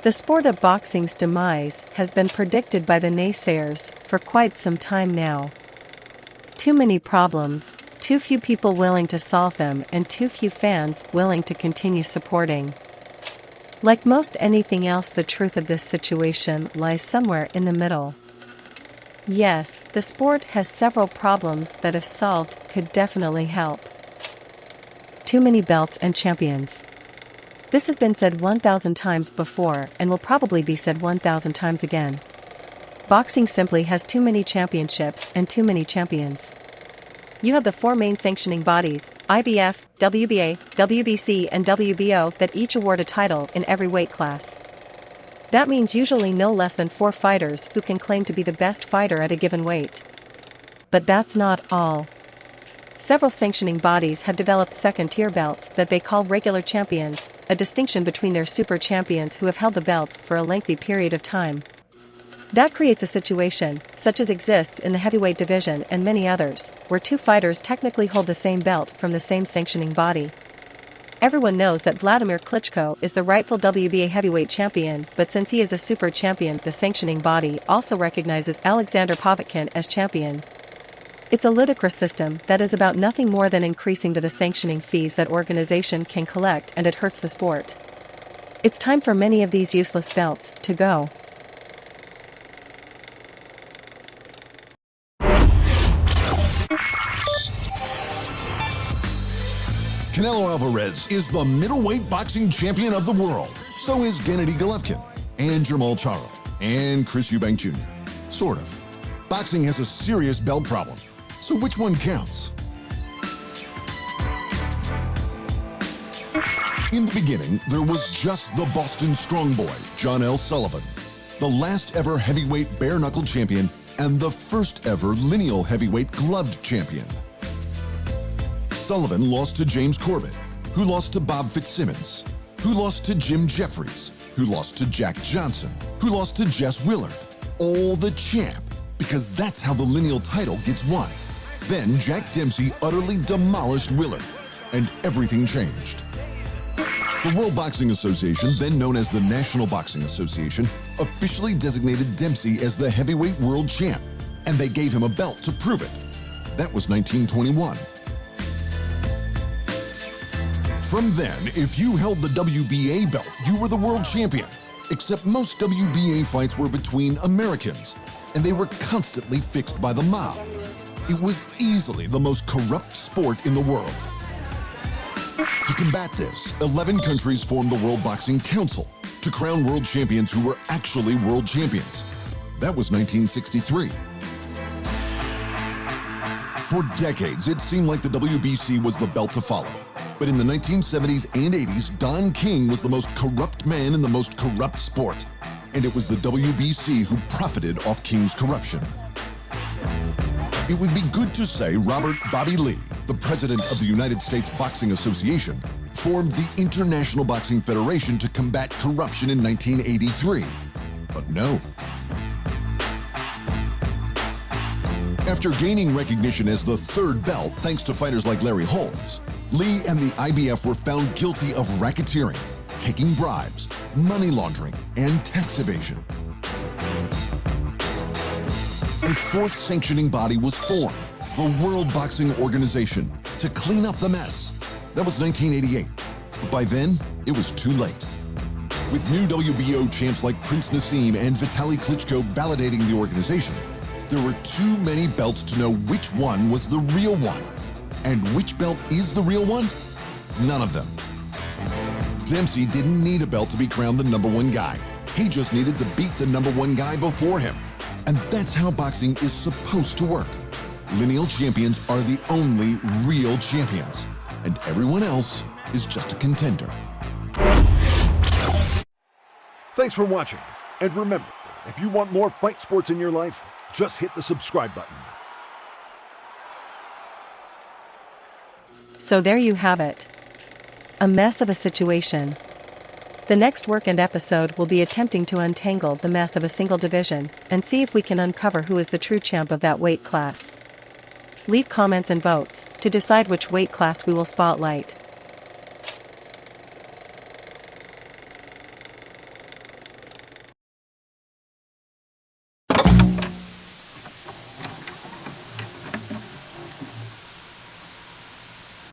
The sport of boxing's demise has been predicted by the naysayers for quite some time now. Too many problems, too few people willing to solve them, and too few fans willing to continue supporting. Like most anything else, the truth of this situation lies somewhere in the middle. Yes, the sport has several problems that, if solved, could definitely help. Too many belts and champions. This has been said 1,000 times before and will probably be said 1,000 times again. Boxing simply has too many championships and too many champions. You have the four main sanctioning bodies, IBF, WBA, WBC and WBO, that each award a title in every weight class. That means usually no less than 4 fighters who can claim to be the best fighter at a given weight. But that's not all. Several sanctioning bodies have developed second-tier belts that they call regular champions, a distinction between their super champions who have held the belts for a lengthy period of time. That creates a situation, such as exists in the heavyweight division and many others, where 2 fighters technically hold the same belt from the same sanctioning body. Everyone knows that Vladimir Klitschko is the rightful WBA heavyweight champion, but since he is a super champion, the sanctioning body also recognizes Alexander Povetkin as champion. It's a ludicrous system that is about nothing more than increasing the sanctioning fees that organization can collect, and it hurts the sport. It's time for many of these useless belts to go. Canelo Alvarez is the middleweight boxing champion of the world. So is Gennady Golovkin, and Jermall Charlo, and Chris Eubank Jr. Sort of. Boxing has a serious belt problem. So which one counts? In the beginning, there was just the Boston Strong Boy, John L. Sullivan, the last ever heavyweight bare-knuckle champion and the first ever lineal heavyweight gloved champion. Sullivan lost to James Corbett, who lost to Bob Fitzsimmons, who lost to Jim Jeffries, who lost to Jack Johnson, who lost to Jess Willard. All the champ, because that's how the lineal title gets won. Then Jack Dempsey utterly demolished Willard, and everything changed. The World Boxing Association, then known as the National Boxing Association, officially designated Dempsey as the heavyweight world champ, and they gave him a belt to prove it. That was 1921. From then, if you held the WBA belt, you were the world champion. Except most WBA fights were between Americans, and they were constantly fixed by the mob. It was easily the most corrupt sport in the world. To combat this, 11 countries formed the World Boxing Council to crown world champions who were actually world champions. That was 1963. For decades, it seemed like the WBC was the belt to follow. But in the 1970s and 80s, Don King was the most corrupt man in the most corrupt sport. And it was the WBC who profited off King's corruption. It would be good to say Robert Bobby Lee, the president of the United States Boxing Association, formed the International Boxing Federation to combat corruption in 1983. But no. After gaining recognition as the third belt thanks to fighters like Larry Holmes, Lee and the IBF were found guilty of racketeering, taking bribes, money laundering, and tax evasion. A fourth sanctioning body was formed, the World Boxing Organization, to clean up the mess. That was 1988. But by then, it was too late. With new WBO champs like Prince Naseem and Vitaly Klitschko validating the organization, there were too many belts to know which one was the real one. And which belt is the real one? None of them. Dempsey didn't need a belt to be crowned the #1 guy. He just needed to beat the #1 guy before him. And that's how boxing is supposed to work. Lineal champions are the only real champions, and everyone else is just a contender. Thanks for watching. And remember, if you want more fight sports in your life, just hit the subscribe button. So there you have it. A mess of a situation. The next work and episode will be attempting to untangle the mess of a single division and see if we can uncover who is the true champ of that weight class. Leave comments and votes to decide which weight class we will spotlight.